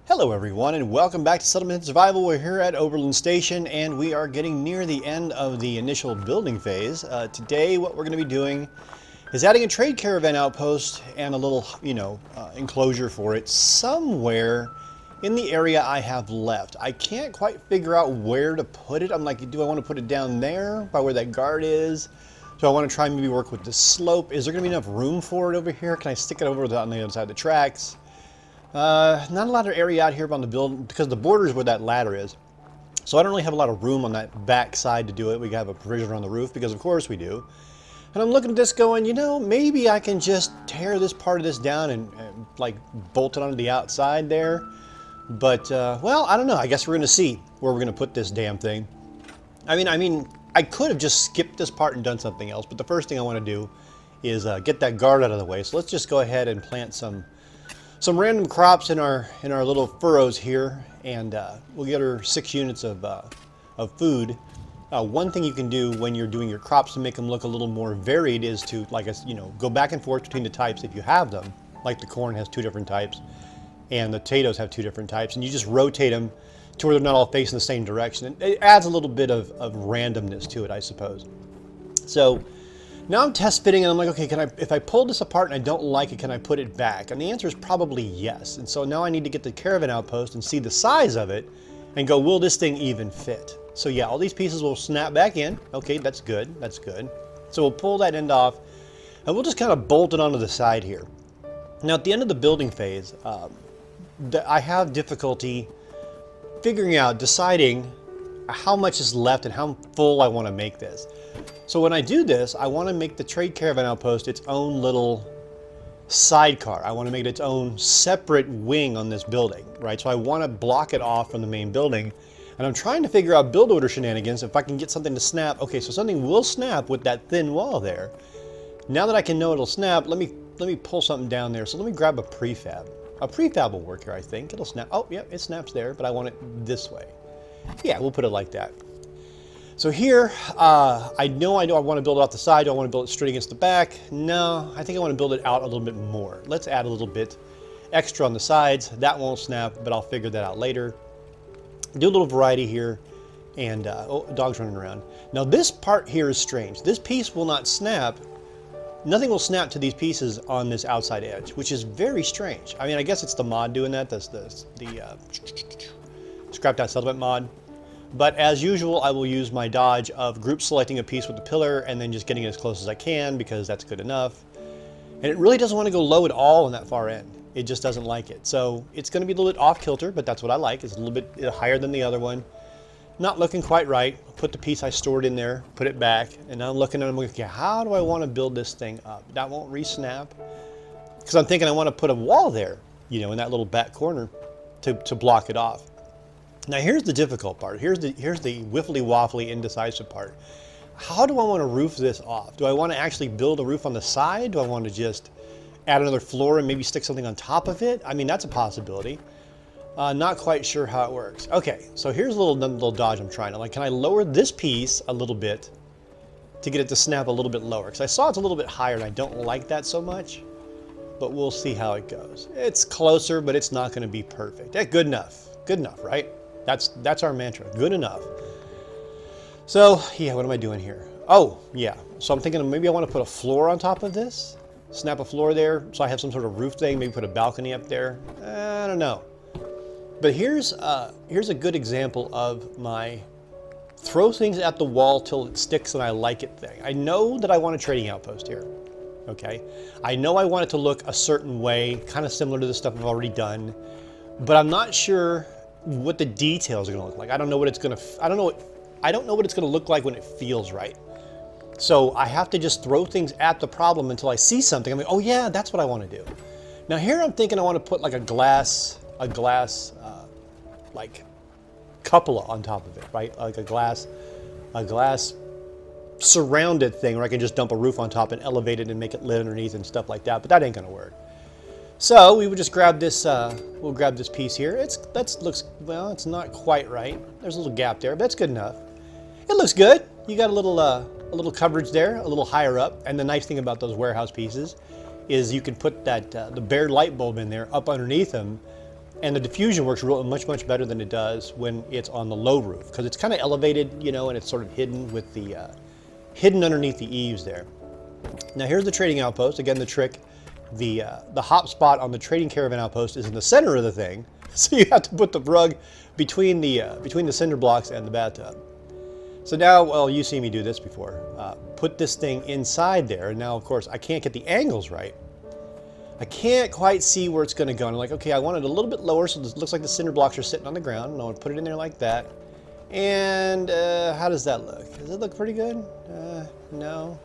Hello everyone and welcome back to Settlement Survival. We're here at Oberlin Station and we are getting near the end of the initial building phase. Today what we're going to be doing is adding a trade caravan outpost and a little, enclosure for it somewhere in the area I have left. I can't quite figure out where to put it. I'm like, do I want to put it down there by where that guard is? Do I want to try and maybe work with the slope? Is there going to be enough room for it over here? Can I stick it over on the other side of the tracks? Not a lot of area out here on the build because the border is where that ladder is. So I don't really have a lot of room on that back side to do it. We have a provision on the roof because of course we do. And I'm looking at this going, maybe I can just tear this part of this down and like bolt it onto the outside there. But, well, I don't know. I guess we're going to see where we're going to put this damn thing. I mean, I could have just skipped this part and done something else. But the first thing I want to do is get that guard out of the way. So let's just go ahead and plant some random crops in our little furrows here, and we'll get her 6 units of food. One thing you can do when you're doing your crops to make them look a little more varied is to, go back and forth between the types if you have them. Like the corn has 2 different types, and the potatoes have 2 different types, and you just rotate them to where they're not all facing the same direction. It adds a little bit of randomness to it, I suppose. So now I'm test fitting and I'm like, okay, if I pull this apart and I don't like it, can I put it back? And the answer is probably yes. And so now I need to get the caravan outpost and see the size of it and go, will this thing even fit? So yeah, all these pieces will snap back in. Okay, that's good, that's good. So we'll pull that end off and we'll just kind of bolt it onto the side here. Now at the end of the building phase, I have difficulty deciding how much is left and how full I want to make this. So when I do this, I want to make the trade caravan outpost its own little sidecar. I want to make it its own separate wing on this building, right? So I want to block it off from the main building. And I'm trying to figure out build order shenanigans if I can get something to snap. Okay, so something will snap with that thin wall there. Now that I can know it'll snap, let me pull something down there. So let me grab a prefab. A prefab will work here, I think. It'll snap. Oh, yeah, it snaps there, but I want it this way. Yeah, we'll put it like that. So here, I know I want to build it off the side. Do I want to build it straight against the back? No, I think I want to build it out a little bit more. Let's add a little bit extra on the sides. That won't snap, but I'll figure that out later. Do a little variety here, and oh, dog's running around. Now this part here is strange. This piece will not snap. Nothing will snap to these pieces on this outside edge, which is very strange. I mean, I guess it's the mod doing that. That's the Scrapped Out Settlement mod. But as usual, I will use my dodge of group selecting a piece with the pillar and then just getting it as close as I can because that's good enough. And it really doesn't want to go low at all on that far end. It just doesn't like it. So it's going to be a little bit off kilter, but that's what I like. It's a little bit higher than the other one. Not looking quite right. Put the piece I stored in there, put it back, and now I'm looking at it, I'm like, okay, how do I want to build this thing up? That won't re-snap. Because I'm thinking I want to put a wall there, in that little back corner to block it off. Now here's the difficult part. Here's the wiffly waffly indecisive part. How do I want to roof this off? Do I want to actually build a roof on the side? Do I want to just add another floor and maybe stick something on top of it? I mean, that's a possibility. Not quite sure how it works. Okay, so here's a little dodge I'm trying. I'm like, can I lower this piece a little bit to get it to snap a little bit lower? Because I saw it's a little bit higher and I don't like that so much. But we'll see how it goes. It's closer, but it's not going to be perfect. Good enough. Good enough, right? That's our mantra. Good enough. So, yeah, what am I doing here? Oh, yeah. So I'm thinking maybe I want to put a floor on top of this. Snap a floor there so I have some sort of roof thing. Maybe put a balcony up there. I don't know. But here's a good example of my throw things at the wall till it sticks and I like it thing. I know that I want a trading outpost here. Okay. I know I want it to look a certain way, kind of similar to the stuff I've already done. But I'm not sure what the details are going to look like. I don't know what it's going to, I don't know what it's going to look like when it feels right. So I have to just throw things at the problem until I see something. I'm like, oh yeah, that's what I want to do. Now here I'm thinking I want to put like a glass like cupola on top of it, right? Like a glass surrounded thing where I can just dump a roof on top and elevate it and make it lit underneath and stuff like that. But that ain't going to work. So we would just grab this, we'll grab this piece here. Looks, well, it's not quite right. There's a little gap there, but that's good enough. It looks good. You got a little coverage there, a little higher up. And the nice thing about those warehouse pieces is you can put that, the bare light bulb in there up underneath them And the diffusion works much better than it does when it's on the low roof, because it's kind of elevated, you know, and it's sort of hidden with the hidden underneath the eaves there. Now here's the trading outpost. Again, the trick, the hop spot on the trading caravan outpost is in the center of the thing, so you have to put the rug between the cinder blocks and the bathtub. So now, well, you see me do this before. Put this thing inside there, and now of course I can't get the angles right. I can't quite see where it's going to go. And I'm like, okay, I want it a little bit lower, so it looks like the cinder blocks are sitting on the ground, and I want to put it in there like that. And how does that look? Does it look pretty good? No.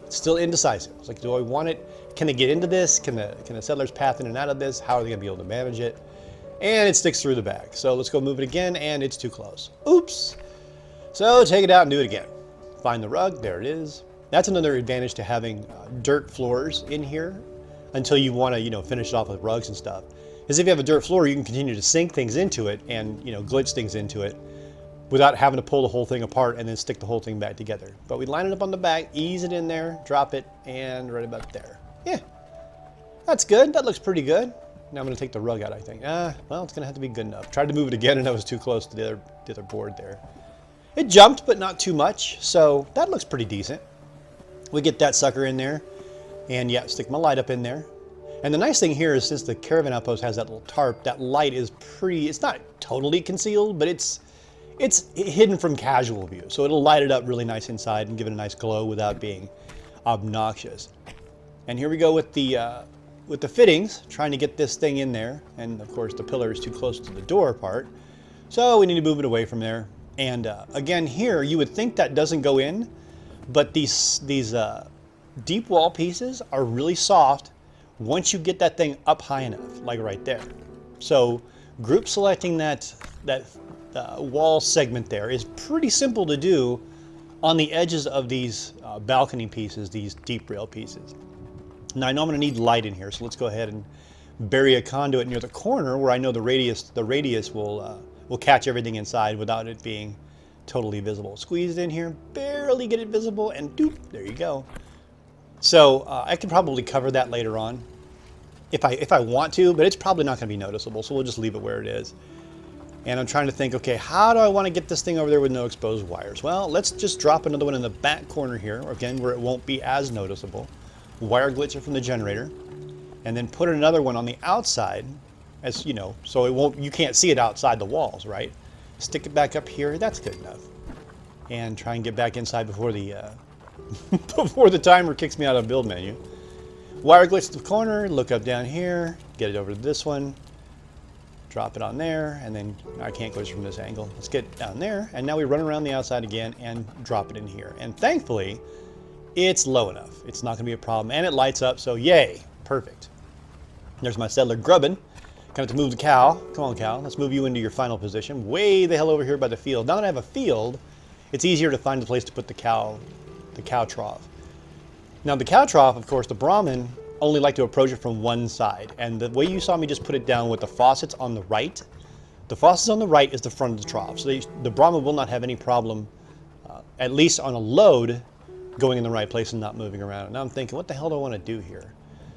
It's still indecisive. It's like, do I want it? Can they get into this? Can the settlers path in and out of this? How are they going to be able to manage it? And it sticks through the back. So let's go move it again, and it's too close. Oops. So take it out and do it again. Find the rug. There it is. That's another advantage to having dirt floors in here until you want to, you know, finish it off with rugs and stuff. Is if you have a dirt floor, you can continue to sink things into it and, you know, glitch things into it without having to pull the whole thing apart and then stick the whole thing back together. But we line it up on the back, ease it in there, drop it, and right about there. Yeah, that's good. That looks pretty good. Now I'm going to take the rug out, I think. Well, it's going to have to be good enough. Tried to move it again, and I was too close to the other board there. It jumped, but not too much, so that looks pretty decent. We get that sucker in there, and yeah, stick my light up in there. And the nice thing here is, since the caravan outpost has that little tarp, that light is pretty, it's not totally concealed, but it's hidden from casual view. So it'll light it up really nice inside and give it a nice glow without being obnoxious. And here we go with the fittings, trying to get this thing in there. And of course the pillar is too close to the door part, so we need to move it away from there. And again, here you would think that doesn't go in, but these deep wall pieces are really soft once you get that thing up high enough, like right there. So group selecting that wall segment there is pretty simple to do on the edges of these balcony pieces, these deep rail pieces. Now I know I'm going to need light in here, so let's go ahead and bury a conduit near the corner where I know the radius will catch everything inside without it being totally visible. Squeeze it in here, barely get it visible, and doop, there you go. So I can probably cover that later on if I want to, but it's probably not going to be noticeable, so we'll just leave it where it is. And I'm trying to think, okay, how do I want to get this thing over there with no exposed wires? Well, let's just drop another one in the back corner here, again, where it won't be as noticeable. Wire glitch it from the generator, and then put another one on the outside, as you know, so it won't, you can't see it outside the walls, right? Stick it back up here, that's good enough. And try and get back inside before the before the timer kicks me out of the build menu. Wire glitch to the corner, look up down here, get it over to this one, drop it on there, and then I can't glitch from this angle. Let's get down there, and now we run around the outside again and drop it in here. And thankfully, it's low enough. It's not going to be a problem, and it lights up, so yay, perfect. There's my settler grubbing. Gonna have to move the cow. Come on, cow. Let's move you into your final position. Way the hell over here by the field. Now that I have a field, it's easier to find a place to put the cow trough. Now the cow trough, of course, the Brahmin only like to approach it from one side. And the way you saw me just put it down with the faucets on the right, the faucets on the right is the front of the trough. So the Brahmin will not have any problem, at least on a load, going in the right place and not moving around. And now I'm thinking, what the hell do I want to do here?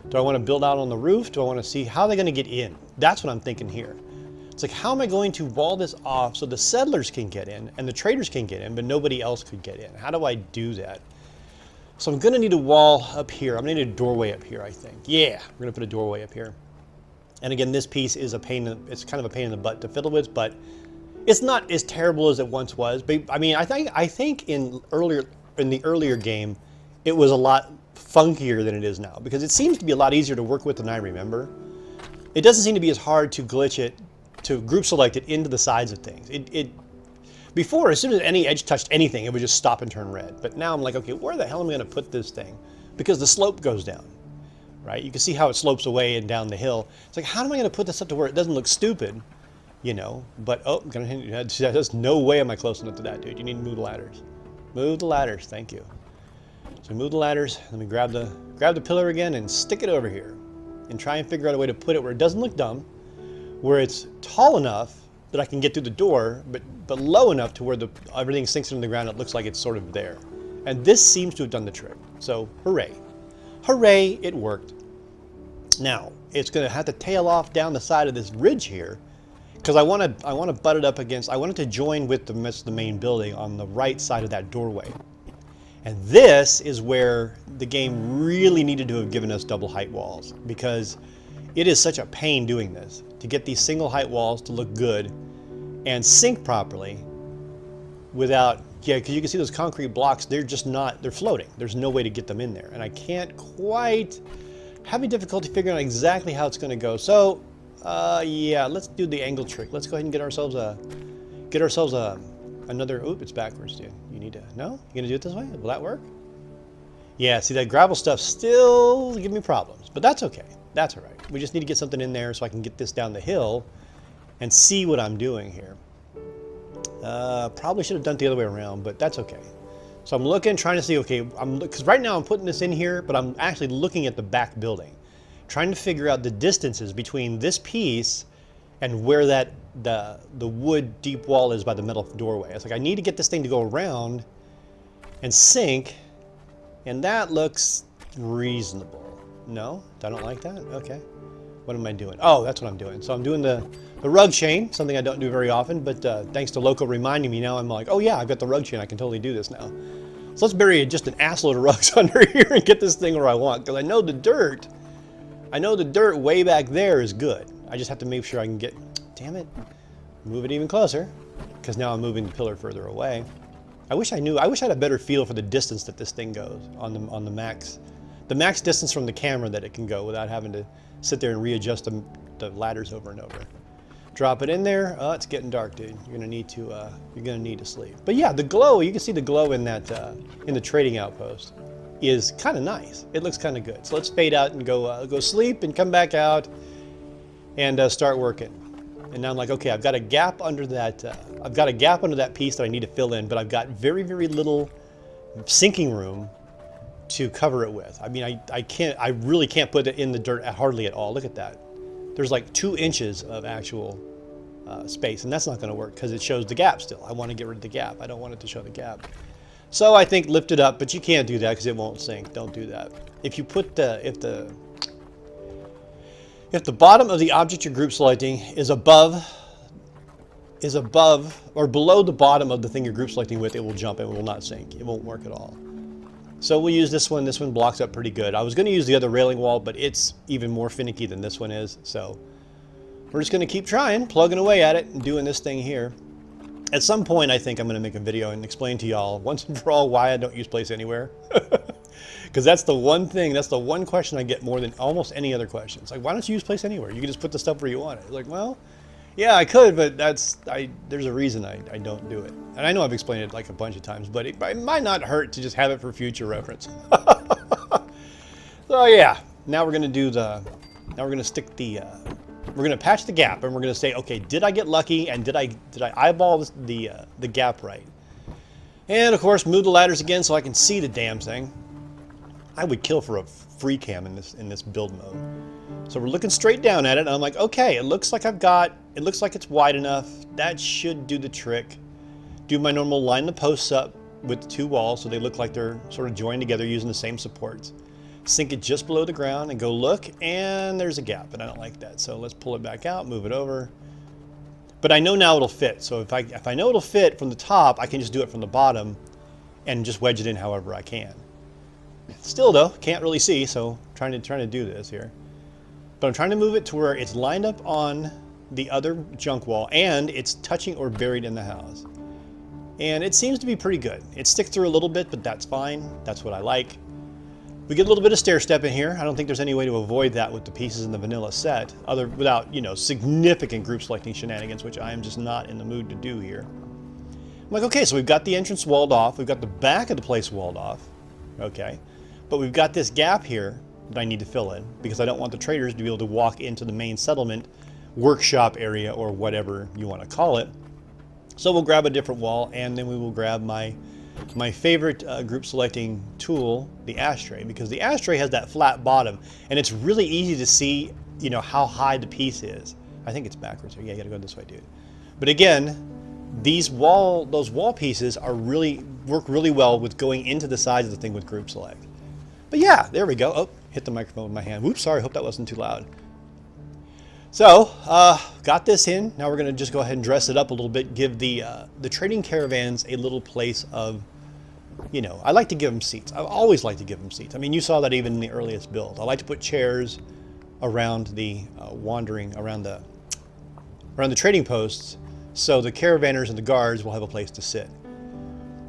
Do I want to build out on the roof? Do I want to see how they're going to get in? That's what I'm thinking here. It's like, how am I going to wall this off so the settlers can get in and the traders can get in, but nobody else could get in? How do I do that? So I'm going to need a wall up here. I'm going to need a doorway up here, I think. Yeah, we're going to put a doorway up here. And again, this piece is it's kind of a pain in the butt to fiddle with, but it's not as terrible as it once was. But I mean, I think in the earlier game, it was a lot funkier than it is now, because it seems to be a lot easier to work with than I remember. It doesn't seem to be as hard to glitch it, to group select it into the sides of things. Before, as soon as any edge touched anything, it would just stop and turn red. But now I'm like, okay, where the hell am I going to put this thing? Because the slope goes down, right? You can see how it slopes away and down the hill. It's like, how am I going to put this up to where it doesn't look stupid, you know? But, oh, I'm going to hit your head. There's no way am I close enough to that, dude. You need to move the ladders. Move the ladders, thank you. So move the ladders, let me grab the pillar again and stick it over here. And try and figure out a way to put it where it doesn't look dumb, where it's tall enough that I can get through the door, but low enough to where everything sinks into the ground, it looks like it's sort of there. And this seems to have done the trick. So hooray. Hooray, it worked. Now, it's going to have to tail off down the side of this ridge here, because I want to butt it up against. I want it to join with the main building on the right side of that doorway. And this is where the game really needed to have given us double height walls, because it is such a pain doing this to get these single height walls to look good and sync properly without, yeah, because you can see those concrete blocks, they're just not, they're floating. There's no way to get them in there. And I can't quite, having difficulty figuring out exactly how it's going to go. So, yeah, let's do the angle trick. Let's go ahead and get ourselves another, oop, it's backwards, dude. You need to, no? You going to do it this way? Will that work? Yeah, see, that gravel stuff still giving me problems, but that's okay. That's all right. We just need to get something in there so I can get this down the hill and see what I'm doing here. Probably should have done it the other way around, but that's okay. So I'm looking, trying to see, okay, because right now I'm putting this in here, but I'm actually looking at the back building, trying to figure out the distances between this piece and where that the wood deep wall is by the metal doorway. It's like I need to get this thing to go around and sync, and that looks reasonable. No, I don't like that. Okay, what am I doing? Oh, that's what I'm doing. So I'm doing the rug chain, something I don't do very often, but thanks to Loco reminding me now, I'm like, oh yeah, I've got the rug chain. I can totally do this now. So let's bury just an assload of rugs under here and get this thing where I want, because I know the dirt way back there is good. I just have to make sure I can get, damn it, move it even closer, because now I'm moving the pillar further away. I wish I had a better feel for the distance that this thing goes on the max distance from the camera that it can go without having to sit there and readjust the ladders over and over. Drop it in there. Oh, it's getting dark, dude. You're gonna need to sleep. But yeah, the glow, you can see the glow in that in the trading outpost is kind of nice. It looks kind of good. So let's fade out and go sleep and come back out and start working. And now I'm like, okay, I've got a gap under that. I've got a gap under that piece that I need to fill in, but I've got very, very little sinking room to cover it with. I mean, I really can't put it in the dirt hardly at all. Look at that. There's like 2 inches of actual space, and that's not going to work because it shows the gap still. I want to get rid of the gap. I don't want it to show the gap. So I think lift it up, but you can't do that because it won't sink. Don't do that. If you put if the bottom of the object you're group selecting is above or below the bottom of the thing you're group selecting with, it will jump and it will not sink. It won't work at all. So we'll use this one. This one blocks up pretty good. I was going to use the other railing wall, but it's even more finicky than this one is. So we're just going to keep trying, plugging away at it and doing this thing here. At some point, I think I'm going to make a video and explain to y'all once and for all why I don't use Place Anywhere. Because that's the one thing, that's the one question I get more than almost any other question. It's like, why don't you use Place Anywhere? You can just put the stuff where you want it. It's like, well, yeah, I could, but there's a reason I don't do it. And I know I've explained it like a bunch of times, but it might not hurt to just have it for future reference. So yeah, now we're gonna we're gonna patch the gap, and we're gonna say, okay, did I get lucky, and did I eyeball the gap right? And of course, move the ladders again so I can see the damn thing. I would kill for a free cam in this build mode. So we're looking straight down at it, and I'm like, okay, it looks like it's wide enough. That should do the trick. Do my normal line the posts up with the 2 walls so they look like they're sort of joined together using the same supports. Sink it just below the ground and go look, and there's a gap, and I don't like that. So let's pull it back out, move it over. But I know now it'll fit. So if I know it'll fit from the top, I can just do it from the bottom and just wedge it in however I can. Still though, can't really see, so trying to do this here. But I'm trying to move it to where it's lined up on the other junk wall and it's touching or buried in the house. And it seems to be pretty good. It sticks through a little bit, but that's fine. That's what I like. We get a little bit of stair step in here. I don't think there's any way to avoid that with the pieces in the vanilla set, without, you know, significant group selecting shenanigans, which I am just not in the mood to do here. I'm like, okay, so we've got the entrance walled off. We've got the back of the place walled off. Okay. But we've got this gap here that I need to fill in because I don't want the traders to be able to walk into the main settlement workshop area or whatever you want to call it. So we'll grab a different wall, and then we will grab my favorite group selecting tool, the ashtray, because the ashtray has that flat bottom and it's really easy to see, you know, how high the piece is. I think it's backwards here. Yeah, you gotta go this way, dude. But again, those wall pieces work really well with going into the sides of the thing with group select. But yeah, there we go. Oh, hit the microphone with my hand. Whoops, sorry, hope that wasn't too loud. So, got this in. Now we're going to just go ahead and dress it up a little bit, give the trading caravans a little place of, you know, I like to give them seats. I always like to give them seats. I mean, you saw that even in the earliest build. I like to put chairs around the around the trading posts, so the caravanners and the guards will have a place to sit.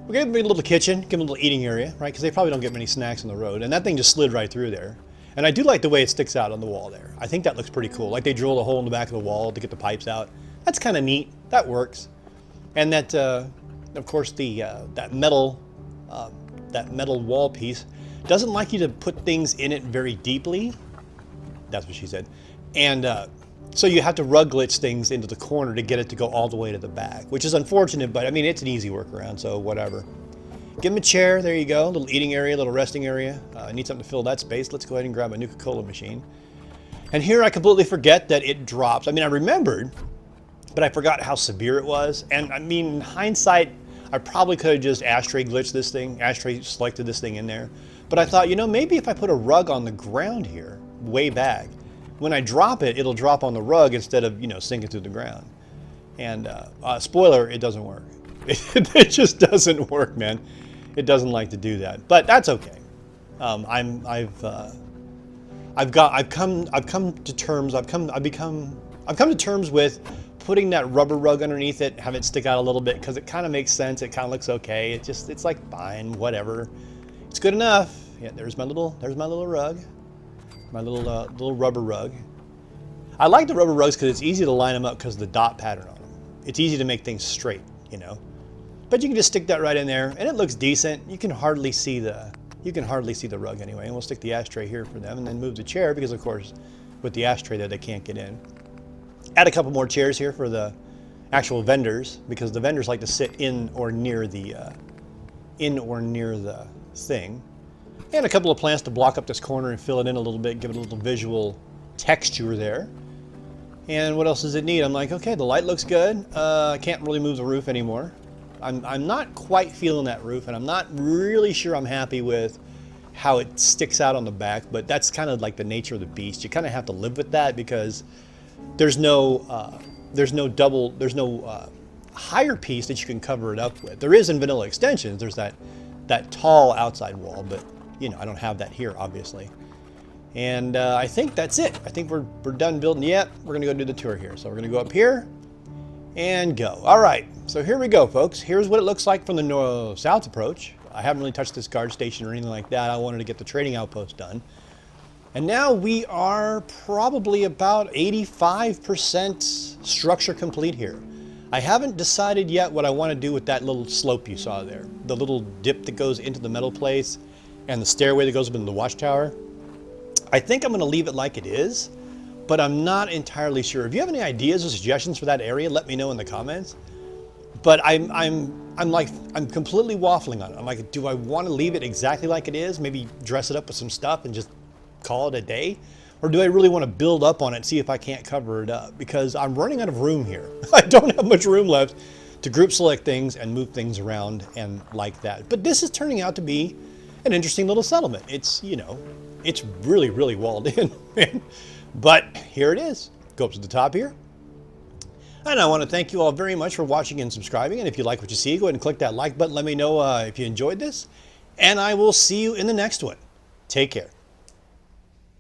We're going to give them a little kitchen, give them a little eating area, right? Because they probably don't get many snacks on the road. And that thing just slid right through there. And I do like the way it sticks out on the wall there. I think that looks pretty cool. Like they drilled a hole in the back of the wall to get the pipes out. That's kind of neat. That works. And that, of course, the that metal wall piece doesn't like you to put things in it very deeply. That's what she said. And so you have to rug glitch things into the corner to get it to go all the way to the back, which is unfortunate, but I mean, it's an easy workaround, so whatever. Give them a chair, there you go, a little eating area, a little resting area. I need something to fill that space. Let's go ahead and grab a Nuka-Cola machine. And here I completely forget that it drops. I mean, I remembered, but I forgot how severe it was. And I mean, in hindsight, I probably could have just ashtray glitched this thing, ashtray selected this thing in there. But I thought, you know, maybe if I put a rug on the ground here, way back, when I drop it, it'll drop on the rug instead of, you know, sinking through the ground. And spoiler, it doesn't work. It just doesn't work, man. It doesn't like to do that, but that's okay. I've come to terms with putting that rubber rug underneath it, have it stick out a little bit because it kind of makes sense. It kind of looks okay. It's like fine, whatever. It's good enough. Yeah, there's my little rug, my little rubber rug. I like the rubber rugs because it's easy to line them up because of the dot pattern on them. It's easy to make things straight, you know. But you can just stick that right in there, and it looks decent. You can hardly see the rug anyway. And we'll stick the ashtray here for them, and then move the chair because, of course, with the ashtray there, they can't get in. Add a couple more chairs here for the actual vendors because the vendors like to sit in or near the thing. And a couple of plants to block up this corner and fill it in a little bit, give it a little visual texture there. And what else does it need? I'm like, okay, the light looks good. I can't really move the roof anymore. I'm not quite feeling that roof, and I'm not really sure I'm happy with how it sticks out on the back, but that's kind of like the nature of the beast. You kind of have to live with that because there's no higher piece that you can cover it up with. There is in vanilla extensions. There's that tall outside wall, but you know, I don't have that here, obviously. And I think that's it. I think we're done building. Yep, we're gonna go do the tour here. So we're gonna go up here and go. All right, so here we go, folks. Here's what it looks like from the south approach. I haven't really touched this guard station or anything like that. I wanted to get the trading outpost done. And now we are probably about 85% structure complete here. I haven't decided yet what I want to do with that little slope you saw there. The little dip that goes into the metal place and the stairway that goes up into the watchtower. I think I'm going to leave it like it is, but I'm not entirely sure. If you have any ideas or suggestions for that area, let me know in the comments. But I'm completely waffling on it. I'm like, do I want to leave it exactly like it is? Maybe dress it up with some stuff and just call it a day? Or do I really want to build up on it and see if I can't cover it up? Because I'm running out of room here. I don't have much room left to group select things and move things around and like that. But this is turning out to be an interesting little settlement. It's, you know, it's really, really walled in. But here it is. Go up to the top here. And I want to thank you all very much for watching and subscribing. And if you like what you see, go ahead and click that like button. Let me know if you enjoyed this. And I will see you in the next one. Take care.